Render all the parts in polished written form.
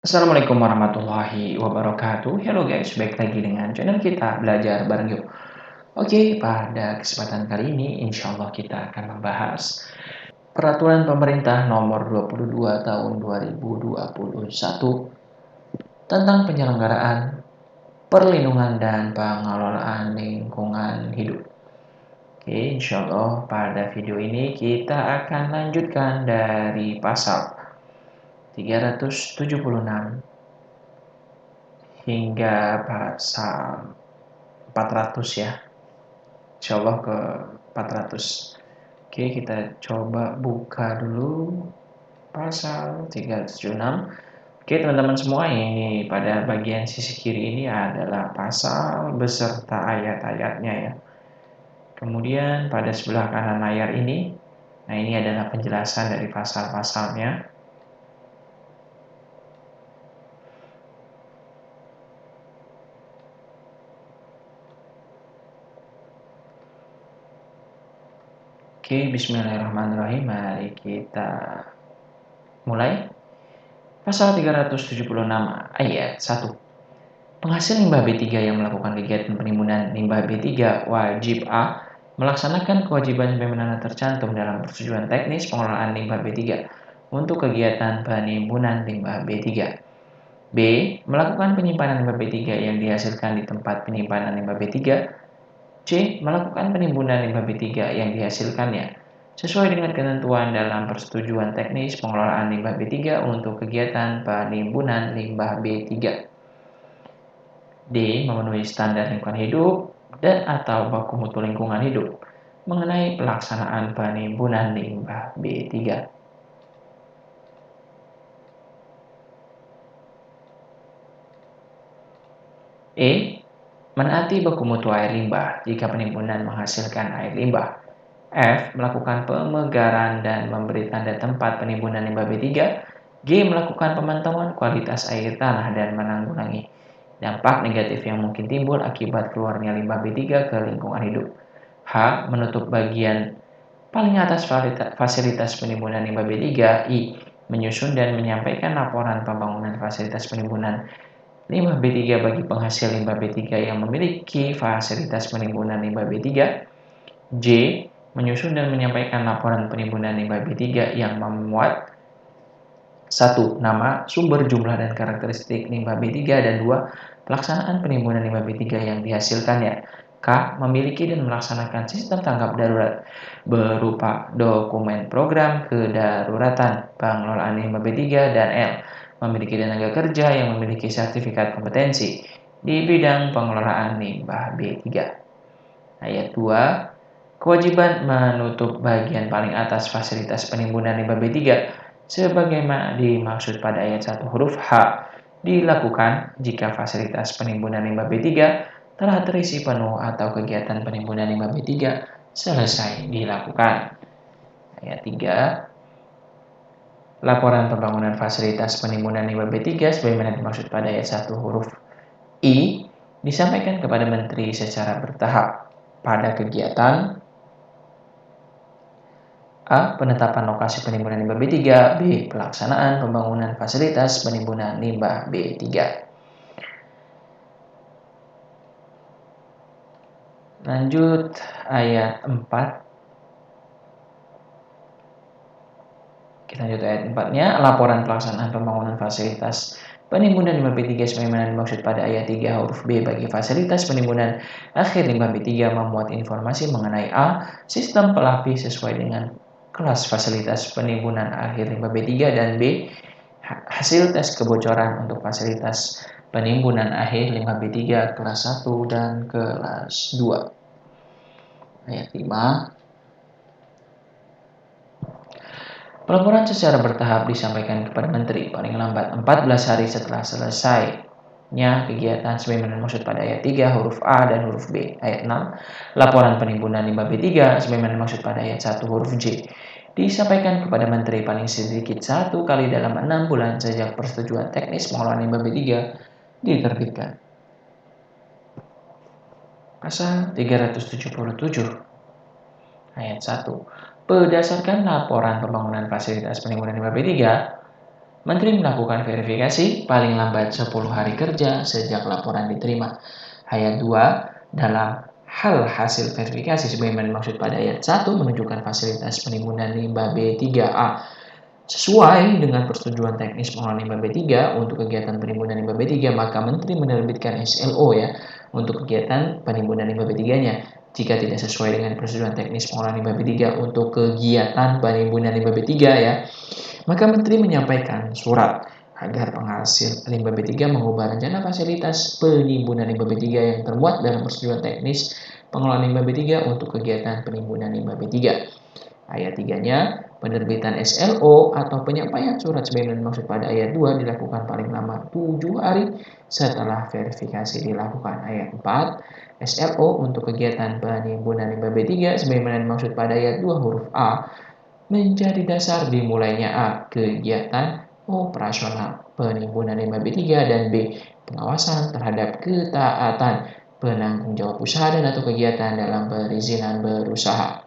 Assalamualaikum warahmatullahi wabarakatuh. Hello guys, baik lagi dengan channel kita Belajar Bareng Yuk. Oke, pada kesempatan kali ini insya Allah kita akan membahas Peraturan Pemerintah Nomor 22 Tahun 2021 tentang penyelenggaraan, perlindungan, dan pengelolaan lingkungan hidup. Oke, insya Allah pada video ini kita akan lanjutkan dari pasal 376 hingga pasal 400 ya. Insya Allah ke 400. Oke, kita coba buka dulu pasal 376. Oke, teman-teman semua, ini pada bagian sisi kiri ini adalah pasal beserta ayat-ayatnya ya. Kemudian pada sebelah kanan layar ini, nah ini adalah penjelasan dari pasal-pasalnya. Oke, bismillahirrahmanirrahim. Mari kita mulai. Pasal 376 ayat 1. Penghasil limbah B3 yang melakukan kegiatan penimbunan limbah B3 wajib A. Melaksanakan kewajiban sebagaimana tercantum dalam persetujuan teknis pengelolaan limbah B3 untuk kegiatan penimbunan limbah B3. B. Melakukan penyimpanan limbah B3 yang dihasilkan di tempat penyimpanan limbah B3. C. Melakukan penimbunan limbah B3 yang dihasilkannya sesuai dengan ketentuan dalam persetujuan teknis pengelolaan limbah B3 untuk kegiatan penimbunan limbah B3. D. Memenuhi standar lingkungan hidup dan atau baku mutu lingkungan hidup mengenai pelaksanaan penimbunan limbah B3. E. Menaati baku mutu air limbah jika penimbunan menghasilkan air limbah. F. Melakukan pemegaran dan memberi tanda tempat penimbunan limbah B3. G. Melakukan pemantauan kualitas air tanah dan menanggulangi dampak negatif yang mungkin timbul akibat keluarnya limbah B3 ke lingkungan hidup. H. Menutup bagian paling atas fasilitas penimbunan limbah B3. I. Menyusun dan menyampaikan laporan pembangunan fasilitas penimbunan limbah B3 bagi penghasil limbah B3 yang memiliki fasilitas penimbunan limbah B3. J. Menyusun dan menyampaikan laporan penimbunan limbah B3 yang memuat 1. Nama, sumber, jumlah, dan karakteristik limbah B3, dan 2. Pelaksanaan penimbunan limbah B3 yang dihasilkannya. K. Memiliki dan melaksanakan sistem tanggap darurat berupa dokumen program kedaruratan pengelolaan limbah B3, dan L. Memiliki tenaga kerja yang memiliki sertifikat kompetensi di bidang pengelolaan limbah B3. Ayat 2. Kewajiban menutup bagian paling atas fasilitas penimbunan limbah B3 sebagaimana dimaksud pada ayat 1 huruf H dilakukan jika fasilitas penimbunan limbah B3 telah terisi penuh atau kegiatan penimbunan limbah B3 selesai dilakukan. Ayat 3. Laporan pembangunan fasilitas penimbunan limbah B3 sebagaimana dimaksud pada ayat 1 huruf I disampaikan kepada Menteri secara bertahap pada kegiatan A. Penetapan lokasi penimbunan limbah B3. B. Pelaksanaan pembangunan fasilitas penimbunan limbah B3. Lanjut ayat 4. Kita lanjut ayat 4-nya. Laporan pelaksanaan pembangunan fasilitas penimbunan limbah B3 sebagaimana dimaksud pada ayat 3 huruf B bagi fasilitas penimbunan akhir limbah B3 memuat informasi mengenai A. Sistem pelapis sesuai dengan kelas fasilitas penimbunan akhir limbah B3, dan B. Hasil tes kebocoran untuk fasilitas penimbunan akhir limbah B3 kelas 1 dan kelas 2. Ayat 5. Pelaporan secara bertahap disampaikan kepada Menteri paling lambat 14 hari setelah selesainya kegiatan sebagaimana dimaksud pada ayat 3 huruf A dan huruf B. Ayat 6. Laporan penimbunan limbah B3 sebagaimana dimaksud pada ayat 1 huruf J disampaikan kepada Menteri paling sedikit 1 kali dalam 6 bulan sejak persetujuan teknis pengelolaan limbah B3 diterbitkan. Pasal 377 ayat 1. Berdasarkan laporan pembangunan fasilitas penimbunan limbah B3, Menteri melakukan verifikasi paling lambat 10 hari kerja sejak laporan diterima. Ayat 2, dalam hal hasil verifikasi sebagaimana dimaksud pada ayat 1 menunjukkan fasilitas penimbunan limbah B3A sesuai dengan persetujuan teknis pengelolaan limbah B3 untuk kegiatan penimbunan limbah B3, maka Menteri menerbitkan SLO ya untuk kegiatan penimbunan limbah B3-nya. Jika tidak sesuai dengan persetujuan teknis pengelolaan limbah B3 untuk kegiatan penimbunan limbah B3 ya, maka Menteri menyampaikan surat agar penghasil limbah B3 mengubah rencana fasilitas penimbunan limbah B3 yang termuat dalam persetujuan teknis pengelolaan limbah B3 untuk kegiatan penimbunan limbah B3. Ayat 3-nya, penerbitan SLO atau penyampaian surat sebagaimana dimaksud pada ayat 2 dilakukan paling lama 7 hari setelah verifikasi dilakukan. Ayat 4, SLO untuk kegiatan penimbunan limbah B3 sebagaimana dimaksud pada ayat 2 huruf A menjadi dasar dimulainya A. Kegiatan operasional penimbunan limbah B3 dan B. Pengawasan terhadap ketaatan penanggung jawab usaha dan atau kegiatan dalam perizinan berusaha.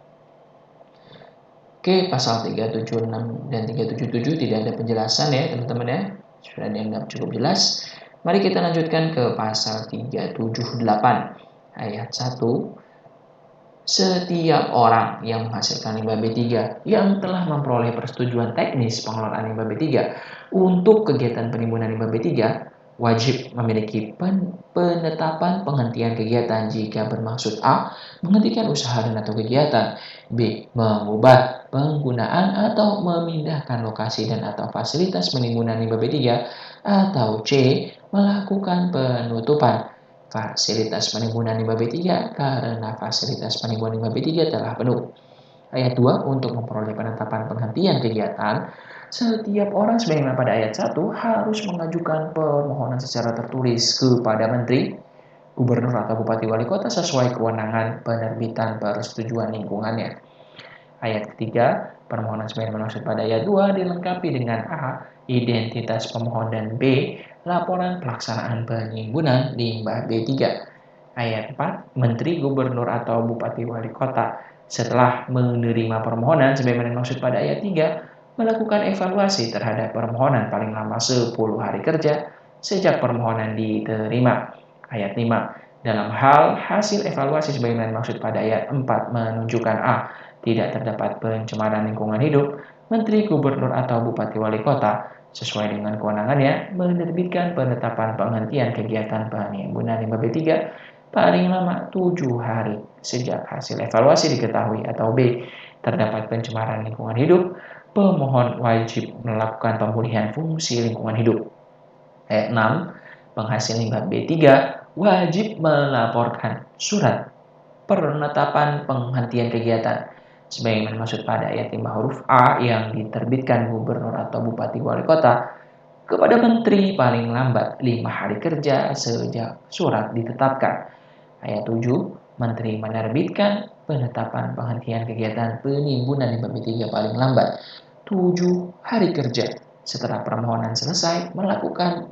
Oke, pasal 376 dan 377 tidak ada penjelasan ya teman-teman ya. Sudah dianggap cukup jelas. Mari kita lanjutkan ke pasal 378 ayat 1. Setiap orang yang menghasilkan limbah B3 yang telah memperoleh persetujuan teknis pengelolaan limbah B3 untuk kegiatan penimbunan limbah B3 wajib memiliki penetapan penghentian kegiatan jika bermaksud A. menghentikan usaha dan atau kegiatan, B. mengubah penggunaan atau memindahkan lokasi dan atau fasilitas penimbunan limbah B3, atau C. melakukan penutupan fasilitas penimbunan limbah B3 karena fasilitas penimbunan limbah B3 telah penuh. Ayat 2, untuk memperoleh penetapan penghentian kegiatan, setiap orang sebagaimana pada ayat 1 harus mengajukan permohonan secara tertulis kepada Menteri, Gubernur atau Bupati Wali Kota sesuai kewenangan penerbitan persetujuan lingkungannya. Ayat ketiga, permohonan sebagaimana dimaksud pada ayat 2 dilengkapi dengan A. identitas pemohon dan B. laporan pelaksanaan penimbunan limbah B3. Ayat 4, Menteri, Gubernur atau Bupati Wali Kota setelah menerima permohonan sebagaimana dimaksud pada ayat 3 melakukan evaluasi terhadap permohonan paling lama 10 hari kerja sejak permohonan diterima. Ayat 5, dalam hal hasil evaluasi sebagaimana dimaksud pada ayat 4 menunjukkan A. tidak terdapat pencemaran lingkungan hidup, Menteri, Gubernur atau Bupati Wali Kota sesuai dengan kewenangannya menerbitkan penetapan penghentian kegiatan penimbunan limbah B3 paling lama 7 hari sejak hasil evaluasi diketahui, atau B. terdapat pencemaran lingkungan hidup, pemohon wajib melakukan pemulihan fungsi lingkungan hidup. Ayat 6, penghasil limbah B3 wajib melaporkan surat penetapan penghentian kegiatan sebagaimana dimaksud pada ayat 5 huruf A yang diterbitkan Gubernur atau Bupati Wali Kota kepada Menteri paling lambat 5 hari kerja sejak surat ditetapkan. Ayat 7, Menteri menerbitkan penetapan penghentian kegiatan penimbunan limbah B3 paling lambat 7 hari kerja setelah permohonan selesai melakukan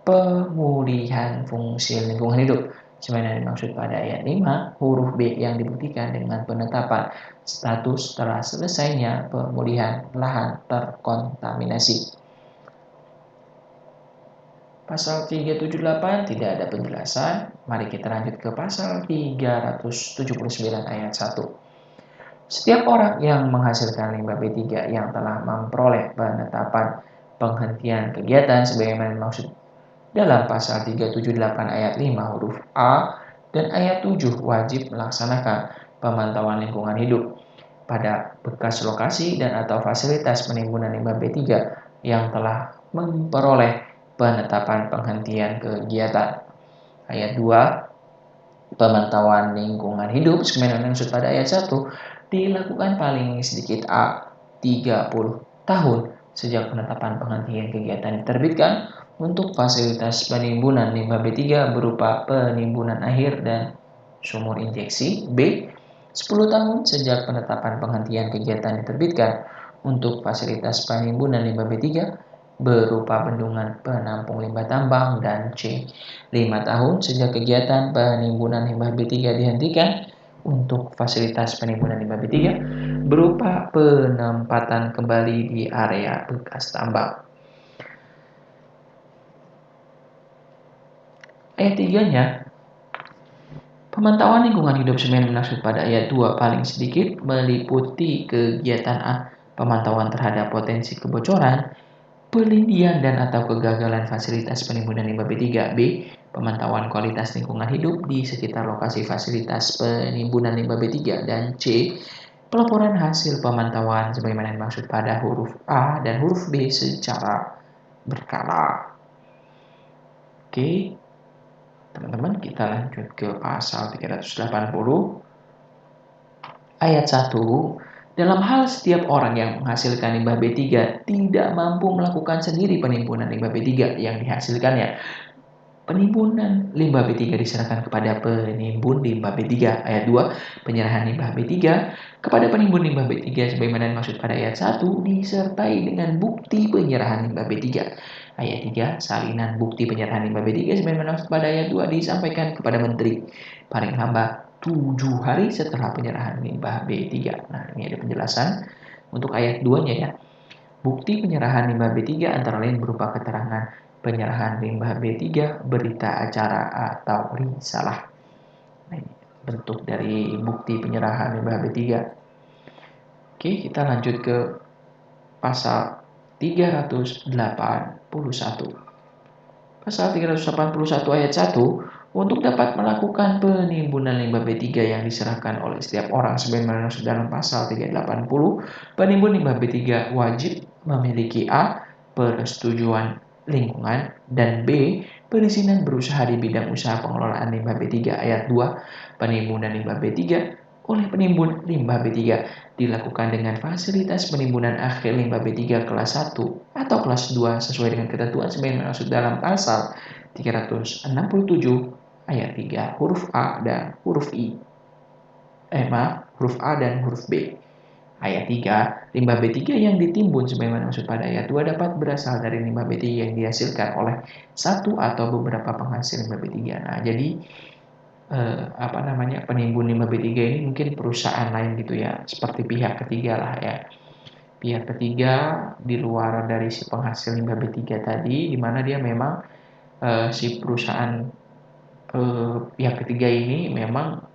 pemulihan fungsi lingkungan hidup sebagaimana dimaksud pada ayat 5 huruf B yang dibuktikan dengan penetapan status setelah selesainya pemulihan lahan terkontaminasi. Pasal 378 tidak ada penjelasan. Mari kita lanjut ke pasal 379 ayat 1. Setiap orang yang menghasilkan limbah B3 yang telah memperoleh penetapan penghentian kegiatan sebagaimana dimaksud dalam pasal 378 ayat 5 huruf A dan ayat 7 wajib melaksanakan pemantauan lingkungan hidup pada bekas lokasi dan atau fasilitas penimbunan limbah B3 yang telah memperoleh penetapan penghentian kegiatan. Ayat 2, pemantauan lingkungan hidup sebagaimana dimaksud pada ayat 1 dilakukan paling sedikit A 30 tahun sejak penetapan penghentian kegiatan diterbitkan untuk fasilitas penimbunan limbah B3 berupa penimbunan akhir dan sumur injeksi. B 10 tahun sejak penetapan penghentian kegiatan diterbitkan untuk fasilitas penimbunan limbah B3 berupa bendungan penampung limbah tambang, dan C 5 tahun sejak kegiatan penimbunan limbah B3 dihentikan untuk fasilitas penimbunan limbah B3 berupa penempatan kembali di area bekas tambang. Ayat 3-nya, pemantauan lingkungan hidup semen maksud pada ayat 2 paling sedikit meliputi kegiatan A. Pemantauan terhadap potensi kebocoran, pelindian dan atau kegagalan fasilitas penimbunan limbah B3. B. Pemantauan kualitas lingkungan hidup di sekitar lokasi fasilitas penimbunan limbah B3. Dan C. Pelaporan hasil pemantauan sebagaimana dimaksud pada huruf A dan huruf B secara berkala. Oke, teman-teman, kita lanjut ke pasal 380 ayat 1. Dalam hal setiap orang yang menghasilkan limbah B3 tidak mampu melakukan sendiri penimbunan limbah B3 yang dihasilkannya, penimbunan limbah B3 diserahkan kepada penimbun limbah B3. Ayat 2. Penyerahan limbah B3 kepada penimbun limbah B3 sebagaimana dimaksud pada ayat 1 disertai dengan bukti penyerahan limbah B3. Ayat 3. Salinan bukti penyerahan limbah B3 sebagaimana dimaksud pada ayat 2 disampaikan kepada menteri paling lambat 7 hari setelah penyerahan limbah B3. Nah, ini ada penjelasan untuk ayat 2-nya ya. Bukti penyerahan limbah B3 antara lain berupa keterangan penyerahan limbah B3, berita acara atau risalah. Nah, ini bentuk dari bukti penyerahan limbah B3. Oke, kita lanjut ke pasal 381. Pasal 381 ayat 1. Untuk dapat melakukan penimbunan limbah B3 yang diserahkan oleh setiap orang sebagaimana dimaksud dalam pasal 380, penimbun limbah B3 wajib memiliki A. Persetujuan lingkungan dan B. Perizinan berusaha di bidang usaha pengelolaan limbah B3. Ayat 2. Penimbunan limbah B3 oleh penimbun limbah B3 dilakukan dengan fasilitas penimbunan akhir limbah B3 kelas 1 atau kelas 2 sesuai dengan ketentuan sebagaimana dimaksud dalam pasal 367 ayat 3 huruf A dan huruf I. Huruf A dan huruf B. Ayat 3, limbah B3 yang ditimbun sebagaimana dimaksud pada ayat 2 dapat berasal dari limbah B3 yang dihasilkan oleh satu atau beberapa penghasil limbah B3. Nah, jadi penimbun limbah B3 ini mungkin perusahaan lain gitu ya, seperti pihak ketiga lah ya. Pihak ketiga di luar dari si penghasil limbah B3 tadi, di mana dia memang si perusahaan pihak ketiga ini memang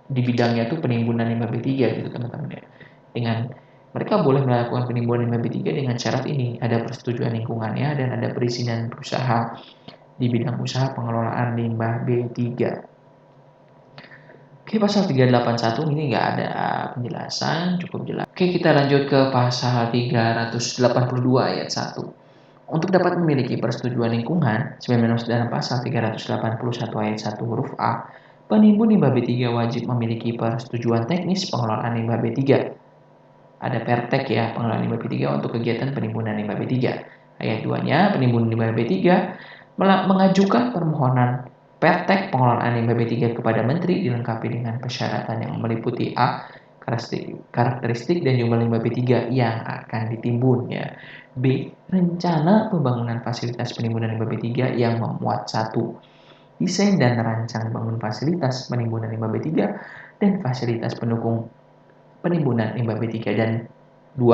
di bidangnya tuh penimbunan limbah B3 gitu teman-teman ya. Dengan mereka boleh melakukan penimbunan limbah B3 dengan syarat ini, ada persetujuan lingkungannya dan ada perizinan berusaha di bidang usaha pengelolaan limbah B3. Oke, pasal 381 ini nggak ada penjelasan, cukup jelas. Oke, kita lanjut ke pasal 382 ayat 1. Untuk dapat memiliki persetujuan lingkungan, sebagaimana dalam pasal 381 ayat 1 huruf A, penimbun limbah B3 wajib memiliki persetujuan teknis pengelolaan limbah B3. Ada pertek ya, pengelolaan limbah B3 untuk kegiatan penimbunan limbah B3. Ayat 2-nya, penimbun limbah B3 mengajukan permohonan pertek pengelolaan limbah B3 kepada menteri dilengkapi dengan persyaratan yang meliputi A. Karakteristik dan jumlah limbah B3 yang akan ditimbun ya. B. Rencana pembangunan fasilitas penimbunan limbah B3 yang memuat 1. Desain dan rancang bangun fasilitas penimbunan limbah B3 dan fasilitas pendukung penimbunan limbah B3 dan 2.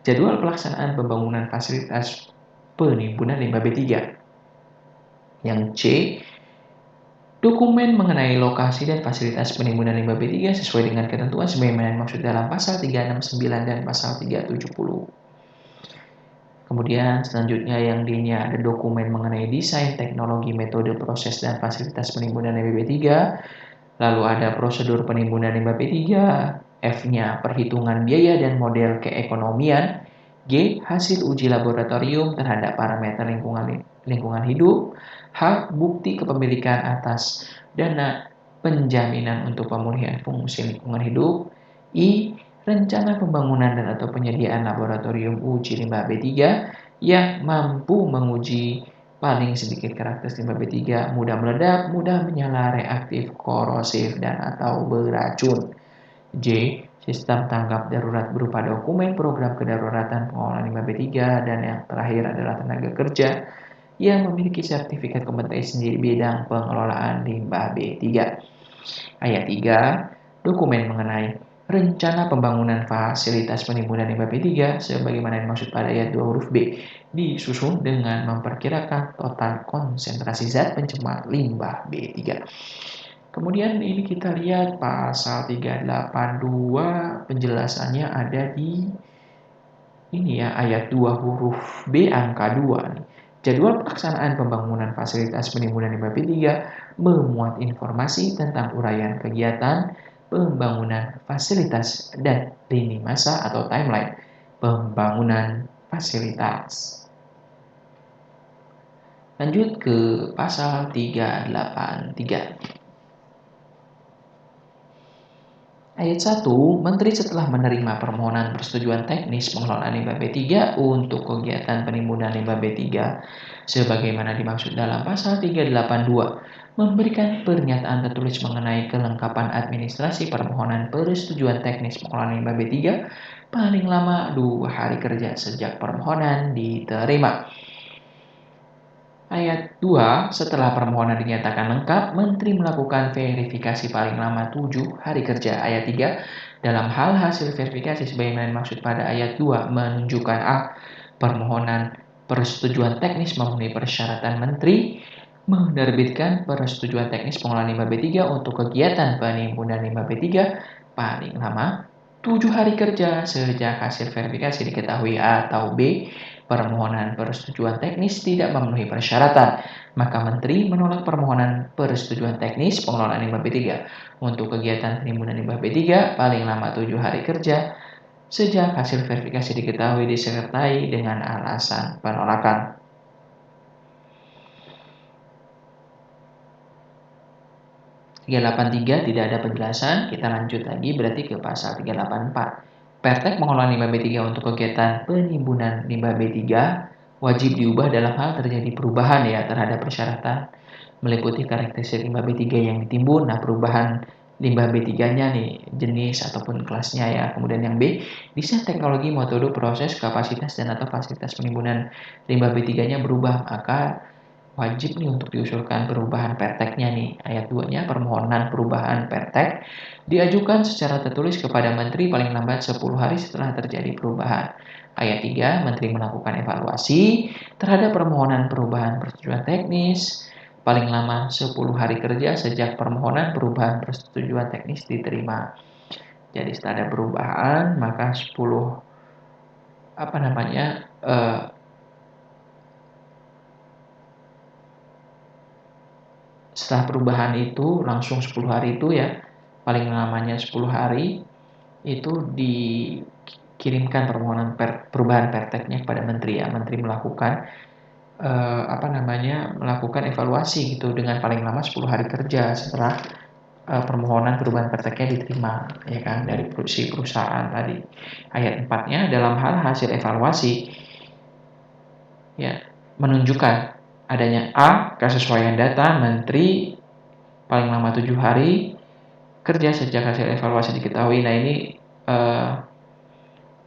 Jadwal pelaksanaan pembangunan fasilitas penimbunan limbah B3. Yang C. Dokumen mengenai lokasi dan fasilitas penimbunan limbah B3 sesuai dengan ketentuan sebagaimana dimaksud dalam pasal 369 dan pasal 370. Kemudian selanjutnya yang D-nya ada dokumen mengenai desain, teknologi, metode, proses, dan fasilitas penimbunan limbah B3. Lalu ada prosedur penimbunan limbah B3. F-nya perhitungan biaya dan model keekonomian. G. Hasil uji laboratorium terhadap parameter lingkungan hidup. H. Bukti kepemilikan atas dana penjaminan untuk pemulihan fungsi lingkungan hidup. I. Rencana pembangunan dan atau penyediaan laboratorium uji limbah B3 yang mampu menguji paling sedikit karakteristik limbah B3, mudah meledak, mudah menyala, reaktif, korosif, dan atau beracun. J. Sistem tanggap darurat berupa dokumen program kedaruratan pengelolaan limbah B3 dan yang terakhir adalah tenaga kerja yang memiliki sertifikat kompetensi di bidang pengelolaan limbah B3. Ayat 3, dokumen mengenai rencana pembangunan fasilitas penimbunan limbah B3 sebagaimana dimaksud pada ayat 2 huruf B disusun dengan memperkirakan total konsentrasi zat pencemar limbah B3. Kemudian ini kita lihat pasal 382 penjelasannya ada di ini ya, ayat 2 huruf B angka 2 nih. Jadwal pelaksanaan pembangunan fasilitas penimbunan limbah B3 memuat informasi tentang uraian kegiatan pembangunan fasilitas dan lini masa atau timeline pembangunan fasilitas. Lanjut ke pasal 383. Ayat 1, Menteri setelah menerima permohonan persetujuan teknis pengelolaan limbah B3 untuk kegiatan penimbunan limbah B3 sebagaimana dimaksud dalam pasal 382 memberikan pernyataan tertulis mengenai kelengkapan administrasi permohonan persetujuan teknis pengelolaan limbah B3 paling lama 2 hari kerja sejak permohonan diterima. Ayat 2, setelah permohonan dinyatakan lengkap, Menteri melakukan verifikasi paling lama 7 hari kerja. Ayat 3, dalam hal hasil verifikasi sebagaimana dimaksud pada ayat 2 menunjukkan A. Permohonan persetujuan teknis memenuhi persyaratan Menteri menerbitkan persetujuan teknis pengelolaan limbah B3 untuk kegiatan penimbunan limbah B3 paling lama 7 hari kerja sejak hasil verifikasi diketahui atau B. Permohonan persetujuan teknis tidak memenuhi persyaratan, maka Menteri menolak permohonan persetujuan teknis pengelolaan limbah B3 untuk kegiatan penimbunan limbah B3 paling lama 7 hari kerja sejak hasil verifikasi diketahui disertai dengan alasan penolakan. (383) tidak ada penjelasan, kita lanjut lagi berarti ke pasal 384. Pertek pengelolaan limbah B3 untuk kegiatan penimbunan limbah B3 wajib diubah dalam hal terjadi perubahan ya terhadap persyaratan meliputi karakteristik limbah B3 yang ditimbun. Nah, perubahan limbah B3-nya nih jenis ataupun kelasnya ya. Kemudian yang B, desain teknologi, metode, proses, kapasitas dan atau fasilitas penimbunan limbah B3-nya berubah, maka wajib nih untuk diusulkan perubahan perteknya nih. Ayat 2-nya permohonan perubahan pertek diajukan secara tertulis kepada Menteri paling lambat 10 hari setelah terjadi perubahan. Ayat 3, Menteri melakukan evaluasi terhadap permohonan perubahan persetujuan teknis paling lama 10 hari kerja sejak permohonan perubahan persetujuan teknis diterima. Jadi setelah ada perubahan, maka 10 setelah perubahan itu langsung 10 hari itu ya, paling lamanya 10 hari itu dikirimkan permohonan perubahan perteknya kepada Menteri ya. Menteri melakukan melakukan evaluasi gitu dengan paling lama 10 hari kerja setelah permohonan perubahan perteknya diterima ya kan dari si perusahaan tadi. Ayat 4-nya dalam hal hasil evaluasi ya menunjukkan adanya A. kesesuaian data Menteri paling lama 7 hari kerja sejak hasil evaluasi diketahui. Nah, ini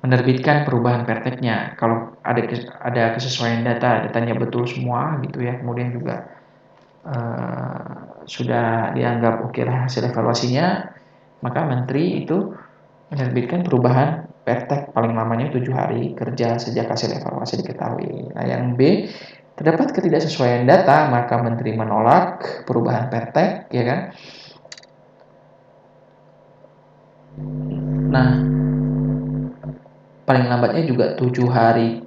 menerbitkan perubahan perteknya. Kalau ada kesesuaian datanya betul semua gitu ya. Kemudian juga sudah dianggap oke lah hasil evaluasinya, maka Menteri itu menerbitkan perubahan pertek paling lamanya 7 hari kerja sejak hasil evaluasi diketahui. Nah, yang B, terdapat ketidaksesuaian data, maka Menteri menolak perubahan pertek, ya kan? Nah, paling lambatnya juga 7 hari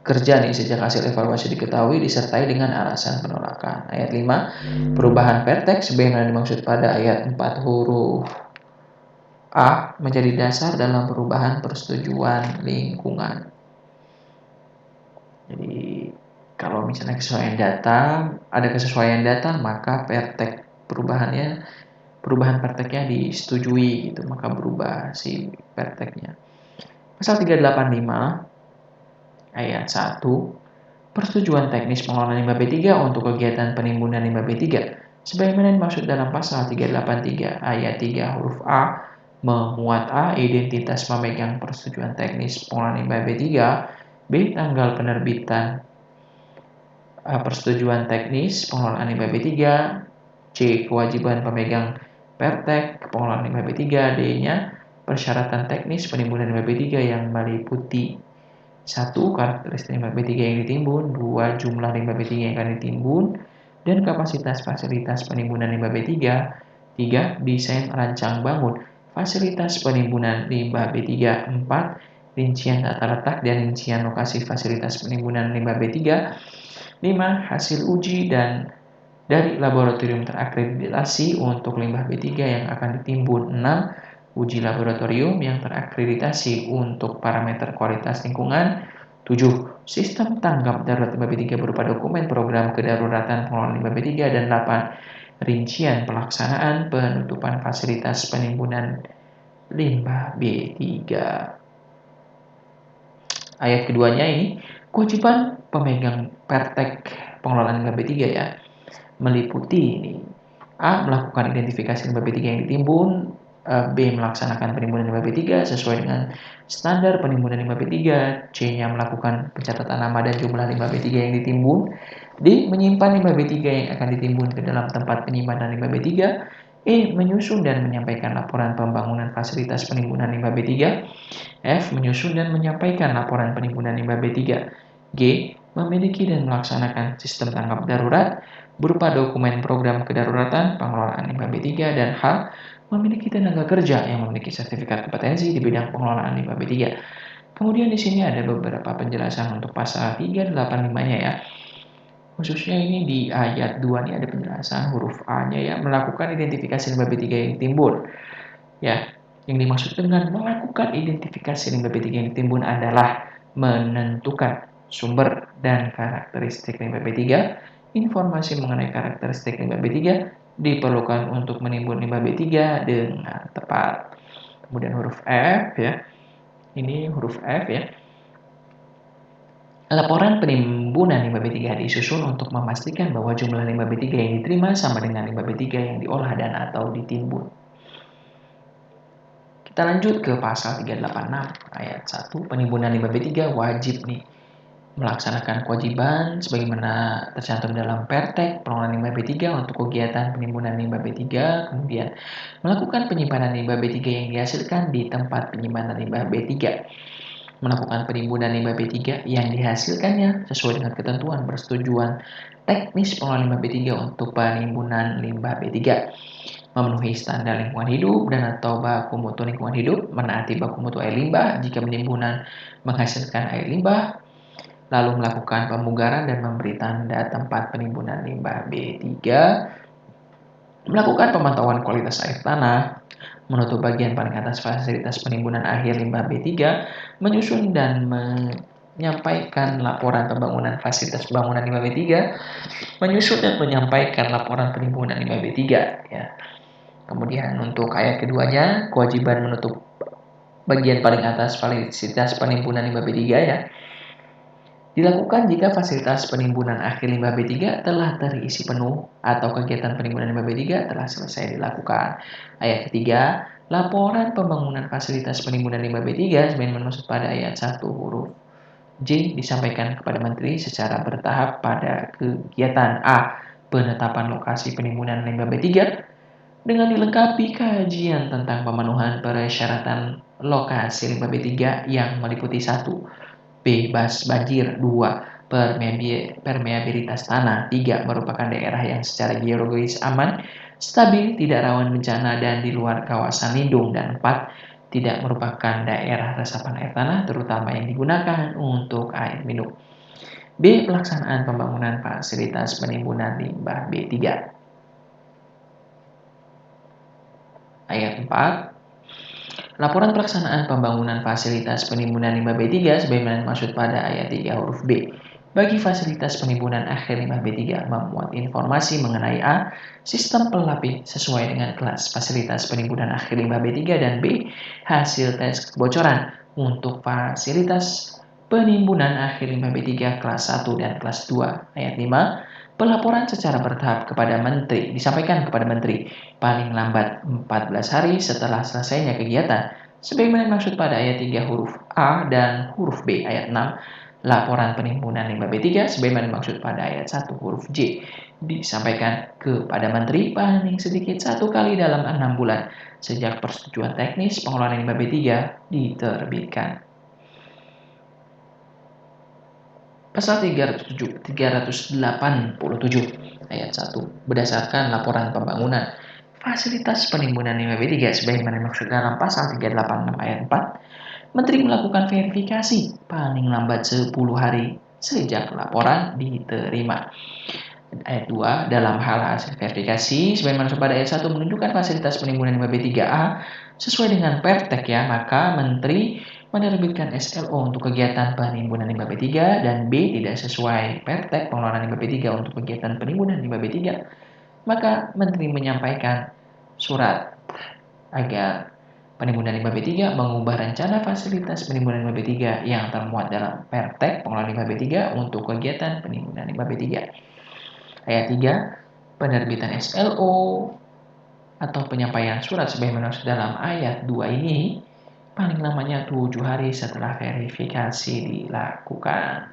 kerja nih sejak hasil evaluasi diketahui disertai dengan alasan penolakan. Ayat 5, perubahan pertek sebagaimana dimaksud pada ayat 4 huruf A menjadi dasar dalam perubahan persetujuan lingkungan. Jadi kalau misalnya ada kesesuaian data, maka perubahan perteknya disetujui gitu, maka berubah si perteknya. Pasal 385 ayat 1, persetujuan teknis pengelolaan limbah B3 untuk kegiatan penimbunan limbah B3 sebagaimana dimaksud dalam pasal 383 ayat 3 huruf A memuat A. identitas pemegang persetujuan teknis pengelolaan limbah B3, B. tanggal penerbitan persetujuan teknis pengelolaan limbah B3, C. kewajiban pemegang pertek pengelolaan limbah B3, D-nya persyaratan teknis penimbunan limbah B3 yang meliputi 1. Karakteristik limbah B3 yang ditimbun, 2. Jumlah limbah B3 yang akan ditimbun, dan kapasitas fasilitas penimbunan limbah B3, 3. Desain rancang bangun fasilitas penimbunan limbah B3, 4. Rincian tata letak dan rincian lokasi fasilitas penimbunan limbah B3, 5. Hasil uji dan dari laboratorium terakreditasi untuk limbah B3 yang akan ditimbun, 6. Uji laboratorium yang terakreditasi untuk parameter kualitas lingkungan, 7. Sistem tanggap darurat limbah B3 berupa dokumen program kedaruratan pengelolaan limbah B3, dan 8. Rincian pelaksanaan penutupan fasilitas penimbunan limbah B3. Ayat keduanya ini, kewajiban pemegang pertek pengelolaan limbah B3 ya, meliputi ini: A. Melakukan identifikasi limbah B3 yang ditimbun, B. Melaksanakan penimbunan limbah B3 sesuai dengan standar penimbunan limbah B3, C-nya melakukan pencatatan nama dan jumlah limbah B3 yang ditimbun, D. Menyimpan limbah B3 yang akan ditimbun ke dalam tempat penyimpanan limbah B3, E. Menyusun dan menyampaikan laporan pembangunan fasilitas penimbunan limbah B3, F. Menyusun dan menyampaikan laporan penimbunan limbah B3, G. Memiliki dan melaksanakan sistem tanggap darurat berupa dokumen program kedaruratan pengelolaan limbah B3, dan H. Memiliki tenaga kerja yang memiliki sertifikat kompetensi di bidang pengelolaan limbah B3. Kemudian di sini ada beberapa penjelasan untuk pasal 385-nya ya. Khususnya ini di ayat 2 nih ada penjelasan huruf A-nya ya, melakukan identifikasi limbah B3 yang ditimbun. Ya, yang dimaksud dengan melakukan identifikasi limbah B3 yang ditimbun adalah menentukan sumber dan karakteristik limbah B3. Informasi mengenai karakteristik limbah B3 diperlukan untuk menimbun limbah B3 dengan tepat. Kemudian huruf F ya. Ini huruf F ya. Laporan penimbunan limbah B3 disusun untuk memastikan bahwa jumlah limbah B3 yang diterima sama dengan limbah B3 yang diolah dan atau ditimbun. Kita lanjut ke pasal 386 ayat 1. Penimbunan limbah B3 wajib nih melaksanakan kewajiban sebagaimana tercantum dalam Pertek pengelolaan limbah B3 untuk kegiatan penimbunan limbah B3, kemudian melakukan penyimpanan limbah B3 yang dihasilkan di tempat penyimpanan limbah B3, melakukan penimbunan limbah B3 yang dihasilkannya sesuai dengan ketentuan persetujuan teknis pengelolaan limbah B3 untuk penimbunan limbah B3, memenuhi standar lingkungan hidup dan atau baku mutu lingkungan hidup, menaati baku mutu air limbah jika penimbunan menghasilkan air limbah, lalu melakukan pemugaran dan memberi tanda tempat penimbunan limbah B3, melakukan pemantauan kualitas air tanah, menutup bagian paling atas fasilitas penimbunan akhir limbah B3, menyusun dan menyampaikan laporan pembangunan fasilitas pembangunan limbah B3, menyusun dan menyampaikan laporan penimbunan limbah B3 ya. Kemudian untuk ayat keduanya, kewajiban menutup bagian paling atas fasilitas penimbunan limbah B3 ya, dilakukan jika fasilitas penimbunan akhir limbah B3 telah terisi penuh atau kegiatan penimbunan limbah B3 telah selesai dilakukan. Ayat ketiga, laporan pembangunan fasilitas penimbunan limbah B3 sebagaimana dimaksud pada ayat 1 huruf J disampaikan kepada Menteri secara bertahap pada kegiatan A. Penetapan lokasi penimbunan limbah B3 dengan dilengkapi kajian tentang pemenuhan persyaratan lokasi limbah B3 yang meliputi 1. Bebas banjir, 2. Permeabilitas tanah, 3. Merupakan daerah yang secara geologis aman, stabil, tidak rawan bencana dan di luar kawasan lindung, dan 4. Tidak merupakan daerah resapan air tanah terutama yang digunakan untuk air minum. B. Pelaksanaan pembangunan fasilitas penimbunan limbah B3. Ayat 4. Laporan pelaksanaan pembangunan fasilitas penimbunan limbah B3 sebagaimana dimaksud pada ayat 3 huruf B. Bagi fasilitas penimbunan akhir limbah B3 memuat informasi mengenai A. Sistem pelapis sesuai dengan kelas fasilitas penimbunan akhir limbah B3, dan B. Hasil tes kebocoran untuk fasilitas penimbunan akhir limbah B3 kelas 1 dan kelas 2. Ayat 5. Pelaporan secara bertahap kepada Menteri disampaikan kepada Menteri paling lambat 14 hari setelah selesainya kegiatan sebagaimana dimaksud pada ayat 3 huruf A dan huruf B. Ayat 6. Laporan penimbunan limbah B3 sebagaimana dimaksud pada ayat 1 huruf J disampaikan kepada Menteri paling sedikit 1 kali dalam 6 bulan sejak persetujuan teknis pengelolaan limbah B3 diterbitkan. Pasal 387 ayat 1 berdasarkan laporan pembangunan fasilitas penimbunan limbah B3 sebagaimana dimaksud dalam pasal 386 ayat 4, Menteri melakukan verifikasi paling lambat 10 hari sejak laporan diterima. Ayat 2, dalam hal hasil verifikasi sebagaimana pada ayat 1 menunjukkan fasilitas penimbunan limbah B3A sesuai dengan Pertek ya, maka Menteri menerbitkan SLO untuk kegiatan penimbunan limbah B3 dan B tidak sesuai Pertek pengelolaan limbah B3 untuk kegiatan penimbunan limbah B3, maka Menteri menyampaikan surat agar penimbunan limbah B3 mengubah rencana fasilitas penimbunan limbah B3 yang termuat dalam Pertek pengelolaan limbah B3 untuk kegiatan penimbunan limbah B3. Ayat 3, penerbitan SLO atau penyampaian surat sebagaimana dalam ayat 2 ini paling lamanya 7 hari setelah verifikasi dilakukan.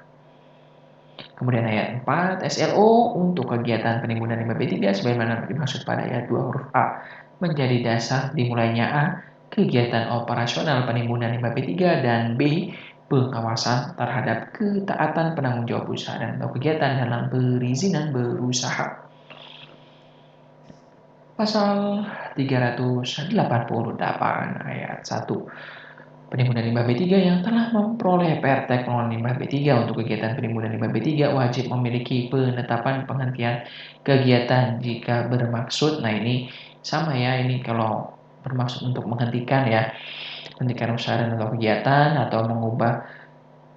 Kemudian ayat 4, SLO untuk kegiatan penimbunan limbah B3 sebagaimana dimaksud pada ayat 2 huruf A menjadi dasar dimulainya A, kegiatan operasional penimbunan limbah B3 dan B, pengawasan terhadap ketaatan penanggung jawab usaha dan atau kegiatan dalam perizinan berusaha. Pasal 388 ayat 1. Penimbunan limbah B3 yang telah memperoleh Pertek pengelolaan limbah B3 untuk kegiatan penimbunan limbah B3 wajib memiliki penetapan penghentian kegiatan jika bermaksud. Nah, ini sama ya, ini kalau bermaksud untuk menghentikan ya, menghentikan usaha dan atau kegiatan atau mengubah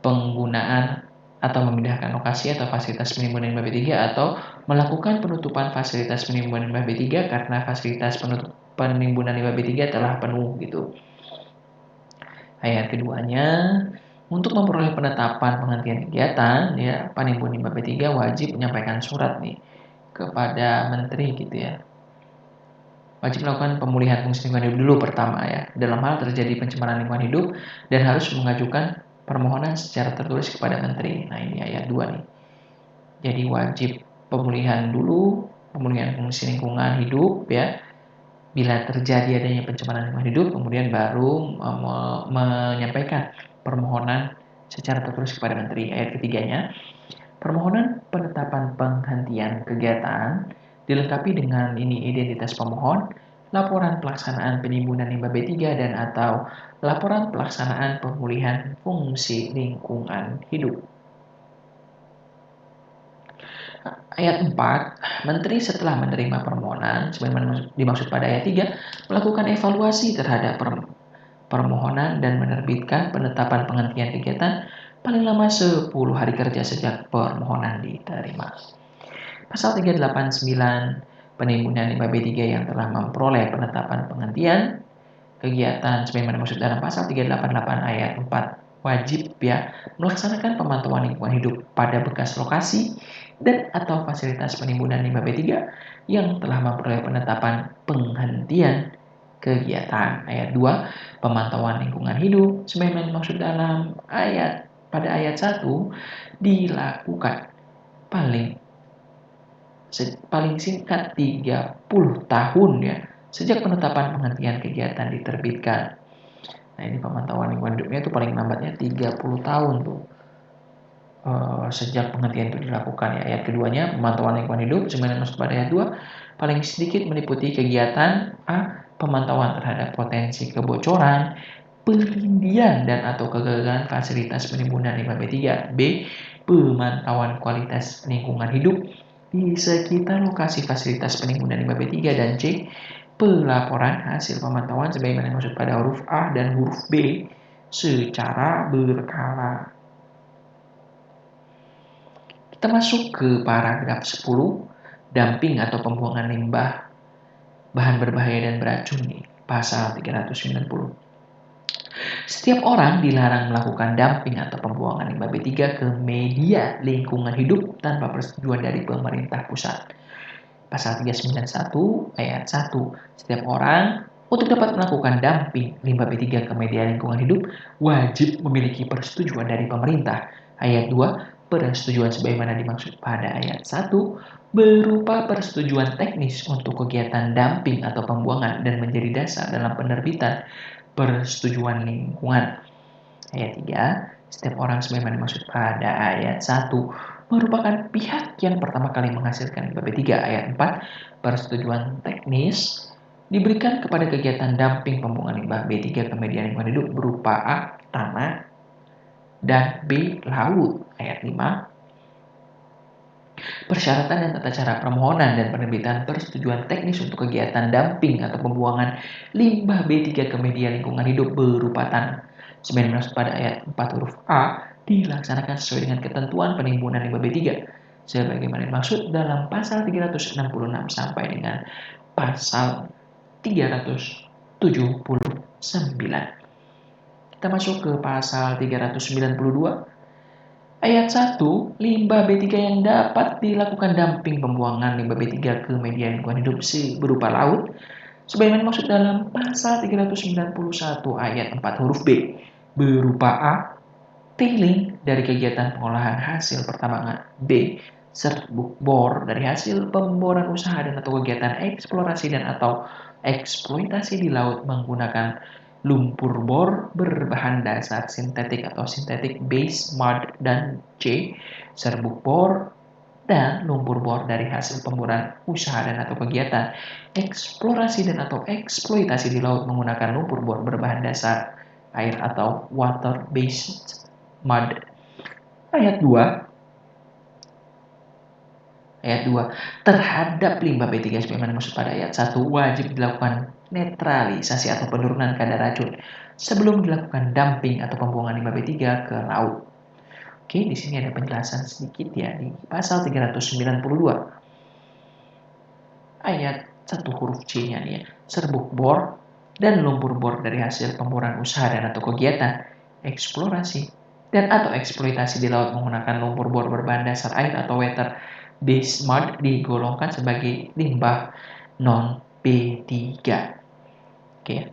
penggunaan atau memindahkan lokasi atau fasilitas penimbunan limbah B3 atau melakukan penutupan fasilitas penimbunan limbah B3 karena fasilitas penimbunan limbah B3 telah penuh gitu. Ayat keduanya, untuk memperoleh penetapan penghentian kegiatan ya penimbunan limbah B3 wajib menyampaikan surat nih kepada menteri gitu ya. Wajib melakukan pemulihan fungsi lingkungan hidup dulu pertama ya, dalam hal terjadi pencemaran lingkungan hidup dan harus mengajukan permohonan secara tertulis kepada menteri. Nah, ini ayat 2 nih. Jadi wajib pemulihan dulu, pemulihan fungsi lingkungan hidup ya. Bila terjadi adanya pencemaran lingkungan hidup, kemudian baru menyampaikan permohonan secara tertulis kepada menteri. Ayat ketiganya, permohonan penetapan penghentian kegiatan dilengkapi dengan ini identitas pemohon, laporan pelaksanaan penimbunan limbah B3 dan atau laporan pelaksanaan pemulihan fungsi lingkungan hidup. Ayat 4, Menteri setelah menerima permohonan, sebagaimana dimaksud pada ayat 3, melakukan evaluasi terhadap permohonan dan menerbitkan penetapan penghentian kegiatan paling lama 10 hari kerja sejak permohonan diterima. Pasal 389, penimbunan limbah B3 yang telah memperoleh penetapan penghentian kegiatan sebagaimana dimaksud dalam pasal 388 ayat 4 wajib ya melaksanakan pemantauan lingkungan hidup pada bekas lokasi dan atau fasilitas penimbunan limbah B3 yang telah memperoleh penetapan penghentian kegiatan. Ayat 2, pemantauan lingkungan hidup sebagaimana dimaksud dalam pada ayat 1 dilakukan paling singkat 30 tahun ya sejak penetapan penghentian kegiatan diterbitkan. Nah, ini pemantauan lingkungan hidupnya itu paling lambatnya 30 tahun tuh sejak penghentian itu dilakukan ya. Ayat keduanya, pemantauan lingkungan hidup sebagaimana dimaksud pada ayat 2 paling sedikit meliputi kegiatan A, pemantauan terhadap potensi kebocoran, pelindian dan atau kegagalan fasilitas penimbunan limbah B3, B, pemantauan kualitas lingkungan hidup di sekitar lokasi fasilitas penimbunan limbah B3 dan C, pelaporan hasil pemantauan sebagaimana dimaksud pada huruf A dan huruf B secara berkala. Kita masuk ke paragraf 10, dumping atau pembuangan limbah bahan berbahaya dan beracun nih, pasal 390. Setiap orang dilarang melakukan dumping atau pembuangan limbah B3 ke media lingkungan hidup tanpa persetujuan dari pemerintah pusat. Pasal 391 ayat 1. Setiap orang untuk dapat melakukan dumping limbah B3 ke media lingkungan hidup wajib memiliki persetujuan dari pemerintah. Ayat 2. Persetujuan sebagaimana dimaksud pada ayat 1 berupa persetujuan teknis untuk kegiatan dumping atau pembuangan dan menjadi dasar dalam penerbitan persetujuan lingkungan. Ayat 3, setiap orang sebagaimana dimaksud pada ayat 1 merupakan pihak yang pertama kali menghasilkan limbah B3. Ayat 4, persetujuan teknis diberikan kepada kegiatan dumping pembuangan limbah B3 ke media lingkungan hidup berupa A. tanah dan B. laut. Ayat 5, persyaratan dan tata cara permohonan dan penerbitan persetujuan teknis untuk kegiatan dumping atau pembuangan limbah B3 ke media lingkungan hidup berupa tanah sebagaimana dimaksud pada ayat 4 huruf A dilaksanakan sesuai dengan ketentuan penimbunan limbah B3 sebagaimana dimaksud dalam pasal 366 sampai dengan pasal 379. Kita masuk ke pasal 392. Ayat 1, limbah B3 yang dapat dilakukan dumping pembuangan limbah B3 ke media lingkungan hidup berupa laut sebagaimana dimaksud dalam pasal 391 ayat 4 huruf B berupa A. tailing dari kegiatan pengolahan hasil pertambangan. B. serbuk bor dari hasil pemboran usaha dan atau kegiatan eksplorasi dan atau eksploitasi di laut menggunakan lumpur bor berbahan dasar sintetik atau synthetic base mud, dan C. serbuk bor dan lumpur bor dari hasil pemboran usaha dan atau kegiatan eksplorasi dan atau eksploitasi di laut menggunakan lumpur bor berbahan dasar air atau water based mud. Ayat 2, terhadap limbah B3 sebagaimana dimaksud pada ayat 1 wajib dilakukan netralisasi atau penurunan kadar racun sebelum dilakukan dumping atau pembuangan limbah B3 ke laut. Oke, di sini ada penjelasan sedikit ya di pasal 392 ayat 1 huruf C-nya nih ya. Serbuk bor dan lumpur bor dari hasil pemboran usaha dan atau kegiatan eksplorasi dan atau eksploitasi di laut menggunakan lumpur bor berbahan dasar air atau water based mud digolongkan sebagai limbah non B3. Oke.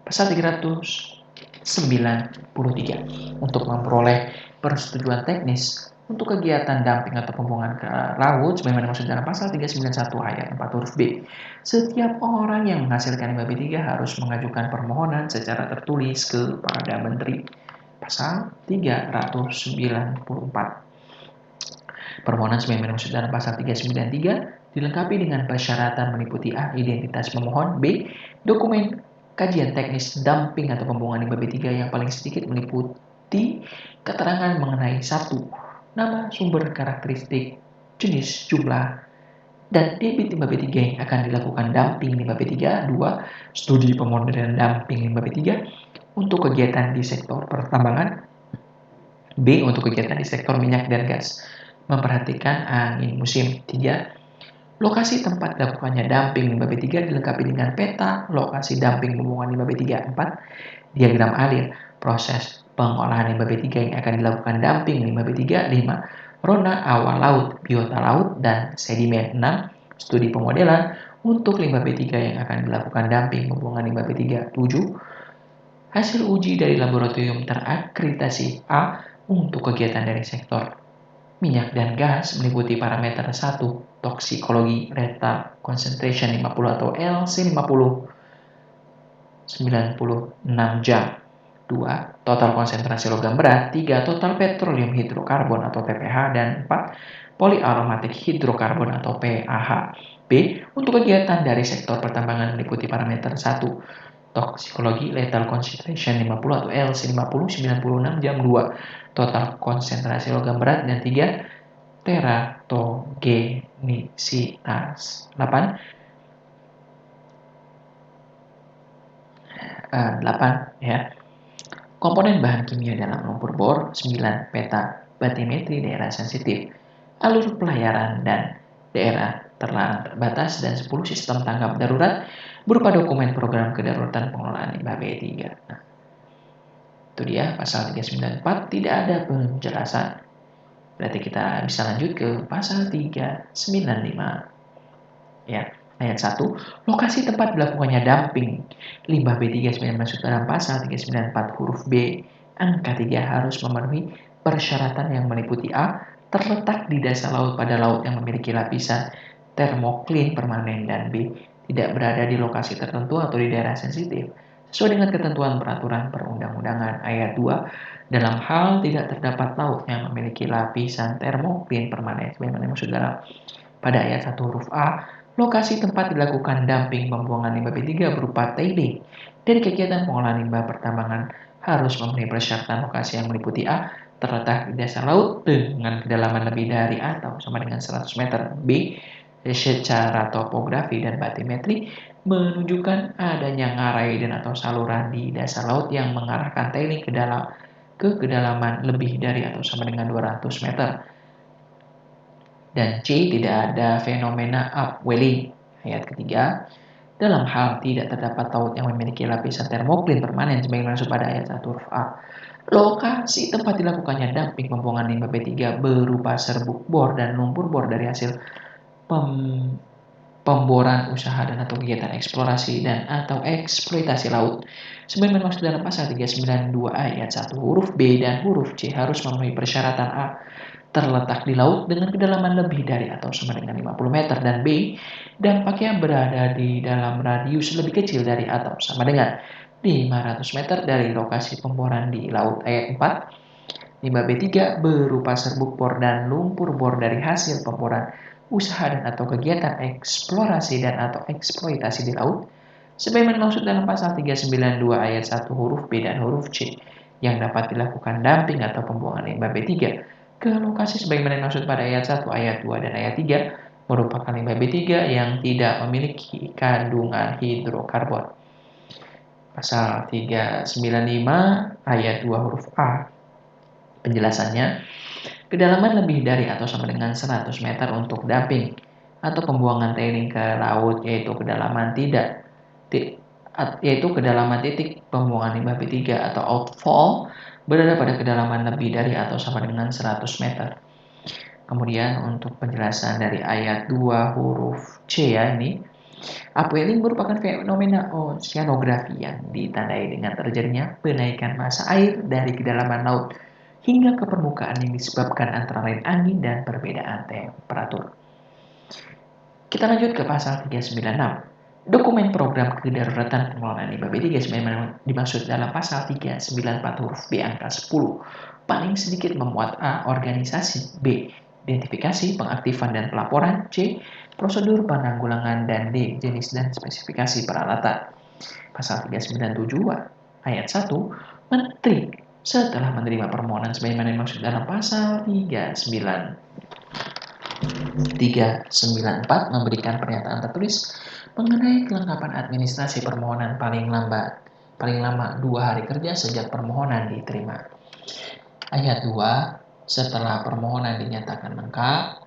Pasal 393 untuk memperoleh persetujuan teknis untuk kegiatan dumping atau pembuangan ke laut sebagaimana dimaksud dalam pasal 391 ayat 4 huruf B. Setiap orang yang menghasilkan limbah B3 harus mengajukan permohonan secara tertulis kepada Menteri. Pasal 394. Permohonan sebagaimana dimaksud dalam pasal 393 dilengkapi dengan persyaratan meliputi A. identitas pemohon, B. dokumen kajian teknis dumping atau pembuangan limbah B3 yang paling sedikit meliputi keterangan mengenai 1. nama, sumber, karakteristik, jenis, jumlah, dan debit limbah B3 yang akan dilakukan dumping limbah B3. 2. Studi pemodelan dumping limbah B3 untuk kegiatan di sektor pertambangan. B. Untuk kegiatan di sektor minyak dan gas. Memperhatikan angin musim. 3. Lokasi tempat dilakukannya dumping limbah B3 dilengkapi dengan peta lokasi dumping pembuangan limbah B3. 4. Diagram alir proses pengolahan limbah B3 yang akan dilakukan dumping limbah B3. 5. Rona awal laut, biota laut, dan sedimen. 6. Studi pemodelan untuk limbah B3 yang akan dilakukan dumping pembuangan limbah B3. 7. Hasil uji dari laboratorium terakreditasi A untuk kegiatan dari sektor minyak dan gas meliputi parameter 1. Toksikologi lethal concentration 50 atau LC50 96 jam. 2. Total konsentrasi logam berat. 3. Total petroleum hidrokarbon atau TPH. Dan 4. Poliaromatik hidrokarbon atau PAH. B. Untuk kegiatan dari sektor pertambangan meliputi parameter 1. Toksikologi lethal concentration 50 atau LC50 96 jam. 2. Total konsentrasi logam berat. Dan 3. Teratogenisitas. 8 ya. Komponen bahan kimia dalam lumpur bor. 9. Peta batimetri daerah sensitif, alur pelayaran dan daerah terlarang terbatas. Dan 10. Sistem tanggap darurat berupa dokumen program kedaruratan pengelolaan limbah B3. Nah, itu dia pasal 394 tidak ada penjelasan. Berarti kita bisa lanjut ke pasal 395 ya. Ayat 1. Lokasi tempat dilakukannya dumping limbah B3 sebagaimana dimaksud dalam pasal 394 huruf B angka 3 harus memenuhi Persyaratan yang meliputi A, terletak di dasar laut pada laut yang memiliki lapisan termoklin permanen, dan B, tidak berada di lokasi tertentu atau di daerah sensitif. Sesuai dengan ketentuan peraturan perundang-undangan ayat 2, dalam hal tidak terdapat laut yang memiliki lapisan termoklin permanen, sebagaimana dimaksud dalam pada ayat 1 huruf A, lokasi tempat dilakukan dumping pembuangan limbah B3 berupa tailing dari kegiatan pengolahan limbah pertambangan harus memenuhi persyaratan lokasi yang meliputi A, terletak di dasar laut dengan kedalaman lebih dari atau sama dengan 100 meter. B, secara topografi dan batimetri menunjukkan adanya ngarai dan atau saluran di dasar laut yang mengarahkan tailing ke kedalaman lebih dari atau sama dengan 200 meter. Dan C, tidak ada fenomena upwelling. Ayat ketiga, dalam hal tidak terdapat laut yang memiliki lapisan termoklin permanen sebagaimana dimaksud pada ayat 1 huruf A. Lokasi tempat dilakukannya dumping pembuangan limbah B3 berupa serbuk bor dan lumpur bor dari hasil pemboran usaha dan atau kegiatan eksplorasi dan atau eksploitasi laut. Sebagaimana dimaksud dalam pasal 392 ayat 1 huruf B dan huruf C harus memenuhi persyaratan A, terletak di laut dengan kedalaman lebih dari atau sama dengan 50 meter, dan B, dampaknya berada di dalam radius lebih kecil dari atau sama dengan 500 meter dari lokasi pemboran di laut. Ayat 4, limbah B3 berupa serbuk bor dan lumpur bor dari hasil pemboran usaha dan atau kegiatan eksplorasi dan atau eksploitasi di laut, sebagaimana dimaksud dalam pasal 392 ayat 1 huruf B dan huruf C, yang dapat dilakukan dumping atau pembuangan limbah B3 ke lokasi sebagaimana dimaksud pada ayat 1, ayat 2, dan ayat 3 merupakan limbah B3 yang tidak memiliki kandungan hidrokarbon. Pasal 395 ayat 2 huruf A. Penjelasannya, kedalaman lebih dari atau sama dengan 100 meter untuk dumping atau pembuangan tailing ke laut, yaitu kedalaman titik pembuangan limbah B3 atau outfall berada pada kedalaman lebih dari atau sama dengan 100 meter. Kemudian untuk penjelasan dari ayat 2 huruf C ya ini, upwelling merupakan fenomena oceanografi yang ditandai dengan terjadinya penaikan massa air dari kedalaman laut hingga ke permukaan yang disebabkan antara lain angin dan perbedaan temperatur. Kita lanjut ke pasal 396. Dokumen program kedaruratan pengelolaan limbah B3 sebagaimana dimaksud dalam pasal 394 huruf B angka 10 paling sedikit memuat A, organisasi, B, identifikasi, pengaktifan dan pelaporan, C, prosedur penanggulangan, dan D, jenis dan spesifikasi peralatan. Pasal 397 ayat 1, Menteri setelah menerima permohonan sebagaimana dimaksud dalam pasal 394 memberikan pernyataan tertulis mengenai kelengkapan administrasi permohonan paling lama 2 hari kerja sejak permohonan diterima. Ayat 2, setelah permohonan dinyatakan lengkap,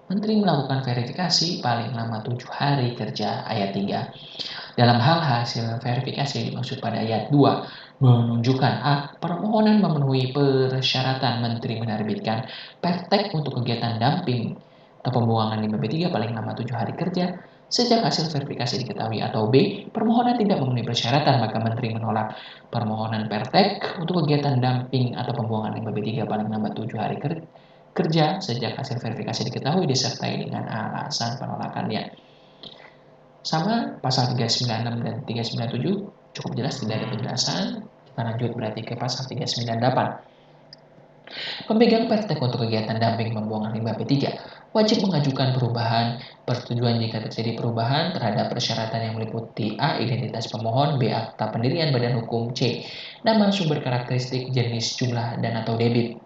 Menteri melakukan verifikasi paling lama 7 hari kerja. Ayat 3, dalam hal hasil verifikasi dimaksud pada ayat 2 menunjukkan A, permohonan memenuhi persyaratan, Menteri menerbitkan pertek untuk kegiatan dumping atau pembuangan limbah B3 paling lama 7 hari kerja sejak hasil verifikasi diketahui, atau B, permohonan tidak memenuhi persyaratan, maka Menteri menolak permohonan pertek untuk kegiatan dumping atau pembuangan limbah B3 paling lama 7 hari kerja sejak hasil verifikasi diketahui disertai dengan alasan penolakannya. Sama pasal 396 dan 397 cukup jelas, tidak ada penjelasan. Kita lanjut berarti ke pasal 398. Pemegang pertek untuk kegiatan dumping pembuangan limbah B3 wajib mengajukan perubahan persetujuan jika terjadi perubahan terhadap persyaratan yang meliputi A, identitas pemohon, B, akta pendirian badan hukum, C, nama sumber karakteristik, jenis, jumlah, dan atau debit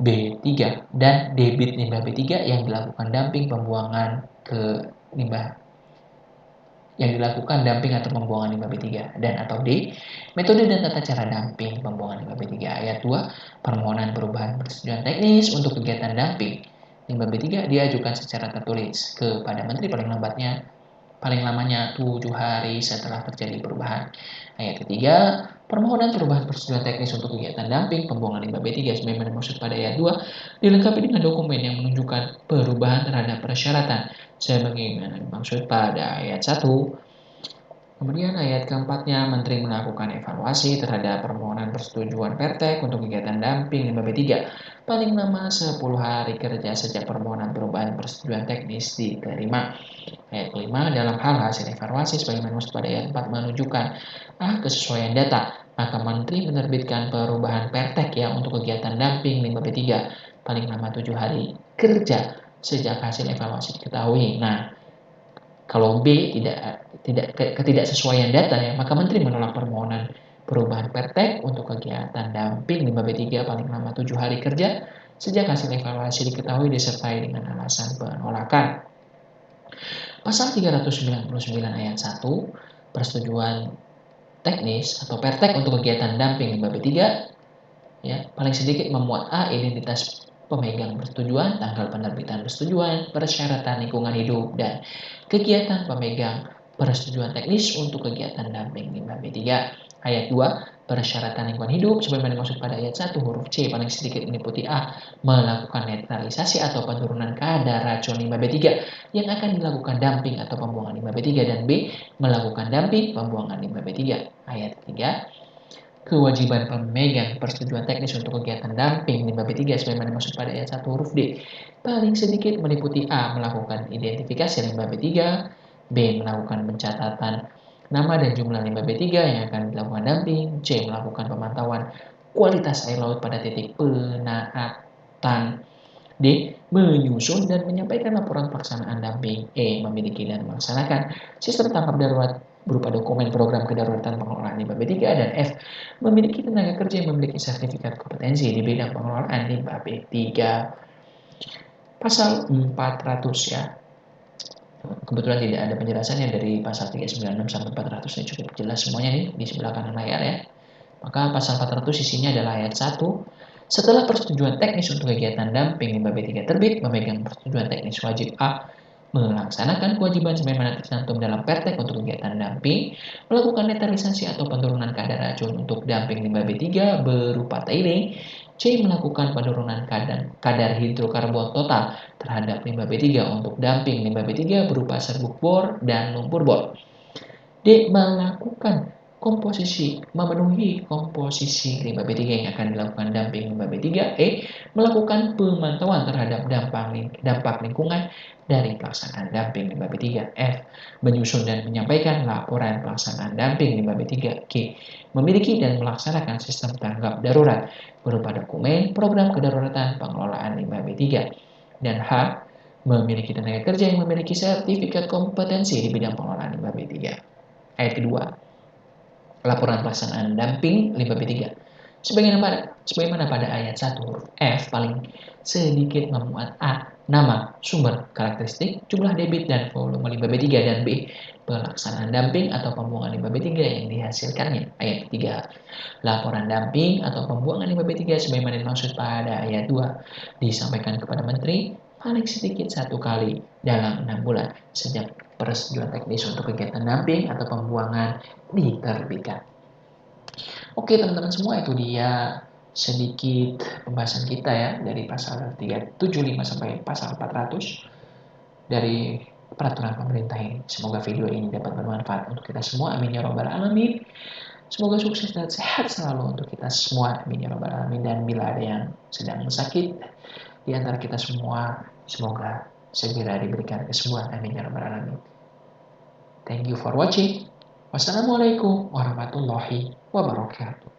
B3 dan debit limbah B3 yang dilakukan dumping pembuangan ke limbah yang dilakukan dumping atau pembuangan limbah B3, dan atau D, metode dan tata cara dumping pembuangan limbah B3. Ayat 2, permohonan perubahan persetujuan teknis untuk kegiatan dumping limbah B3 diajukan secara tertulis kepada Menteri paling lamanya 7 hari setelah terjadi perubahan. Ayat ketiga, permohonan perubahan persetujuan teknis untuk kegiatan dumping pembuangan limbah B3 sebagaimana dimaksud pada ayat 2 dilengkapi dengan dokumen yang menunjukkan perubahan terhadap persyaratan sebagaimana dimaksud pada ayat 1. Kemudian ayat keempatnya, Menteri melakukan evaluasi terhadap permohonan persetujuan Pertek untuk kegiatan damping limbah B3 paling lama 10 hari kerja sejak permohonan perubahan persetujuan teknis diterima. Ayat kelima, dalam hal hasil evaluasi sebagaimana dimaksud pada ayat 4 menunjukkan kesesuaian data, maka Menteri menerbitkan perubahan Pertek ya untuk kegiatan damping limbah B3 paling lama 7 hari kerja sejak hasil evaluasi diketahui. Nah, kalau B tidak ketidaksesuaian data ya, maka Menteri menolak permohonan perubahan Pertek untuk kegiatan damping limbah B3 paling lama 7 hari kerja sejak hasil evaluasi diketahui disertai dengan alasan penolakan. Pasal 399 ayat 1, persetujuan teknis atau Pertek untuk kegiatan damping limbah B3 ya, paling sedikit memuat A. Identitas pemegang persetujuan, tanggal penerbitan persetujuan, persyaratan lingkungan hidup, dan kegiatan pemegang persetujuan teknis untuk kegiatan damping limbah B3. Ayat 2, persyaratan lingkungan hidup sebagaimana dimaksud pada ayat 1 huruf C paling sedikit meliputi A. Melakukan netralisasi atau penurunan kadar racun limbah B3 yang akan dilakukan damping atau pembuangan limbah B3, dan B. Melakukan damping pembuangan limbah B3. Ayat 3, kewajiban pemegang persetujuan teknis untuk kegiatan damping limbah B3 sebagaimana dimaksud pada ayat 1 huruf D paling sedikit meliputi A. Melakukan identifikasi limbah B3, B. Melakukan pencatatan nama dan jumlah limbah B3 yang akan dilakukan damping, C. Melakukan pemantauan kualitas air laut pada titik penaatan, D. Menyusun dan menyampaikan laporan pelaksanaan damping, E. Memiliki dan melaksanakan sistem tanggap darurat berupa dokumen program kedaruratan pengelolaan limbah B3, dan F. Memiliki tenaga kerja yang memiliki sertifikat kompetensi di bidang pengelolaan limbah B3. Pasal 400 ya. Kebetulan tidak ada penjelasannya dari pasal 396 sampai 400, ini cukup jelas semuanya nih di sebelah kanan layar ya. Maka pasal 400 isinya adalah ayat 1. Setelah persetujuan teknis untuk kegiatan damping limbah B3 terbit, memegang persetujuan teknis wajib A. Melaksanakan kewajiban sebagaimana tercantum dalam Pertek untuk kegiatan damping, melakukan netralisasi atau penurunan kadar racun untuk damping limbah B3 berupa tailing, C. Melakukan penurunan kadar hidrokarbon total terhadap limbah B3 untuk damping limbah B3 berupa serbuk bor dan lumpur bor. D. Melakukan memenuhi komposisi limbah B3 yang akan dilakukan damping limbah B3. E. Melakukan pemantauan terhadap dampak lingkungan dari pelaksanaan damping limbah B3. F. Menyusun dan menyampaikan laporan pelaksanaan damping limbah B3. G. Memiliki dan melaksanakan sistem tanggap darurat berupa dokumen program kedaruratan pengelolaan limbah B3. Dan H. Memiliki tenaga kerja yang memiliki sertifikat kompetensi di bidang pengelolaan limbah B3. Ayat kedua, laporan pelaksanaan damping limbah B3. Sebagaimana pada ayat 1 huruf F paling sedikit memuat A. Nama, sumber, karakteristik, jumlah debit dan volume limbah B3, dan B. Pelaksanaan damping atau pembuangan limbah B3 yang dihasilkannya. Ayat 3. Laporan damping atau pembuangan limbah B3 sebagaimana dimaksud pada ayat 2 disampaikan kepada Menteri paling sedikit 1 kali dalam 6 bulan sejak persetujuan teknis untuk kegiatan damping atau pembuangan diterbitkan. Oke teman-teman semua, itu dia sedikit pembahasan kita ya dari pasal 375 sampai pasal 400 dari peraturan pemerintah ini. Semoga video ini dapat bermanfaat untuk kita semua. Amin ya robbal alamin. Semoga sukses dan sehat selalu untuk kita semua. Amin ya robbal alamin. Dan bila ada yang sedang sakit di antara kita semua, semoga segera diberikan kesembuhan. Amin ya robbal alamin. Thank you for watching. Wassalamualaikum warahmatullahi wabarakatuh.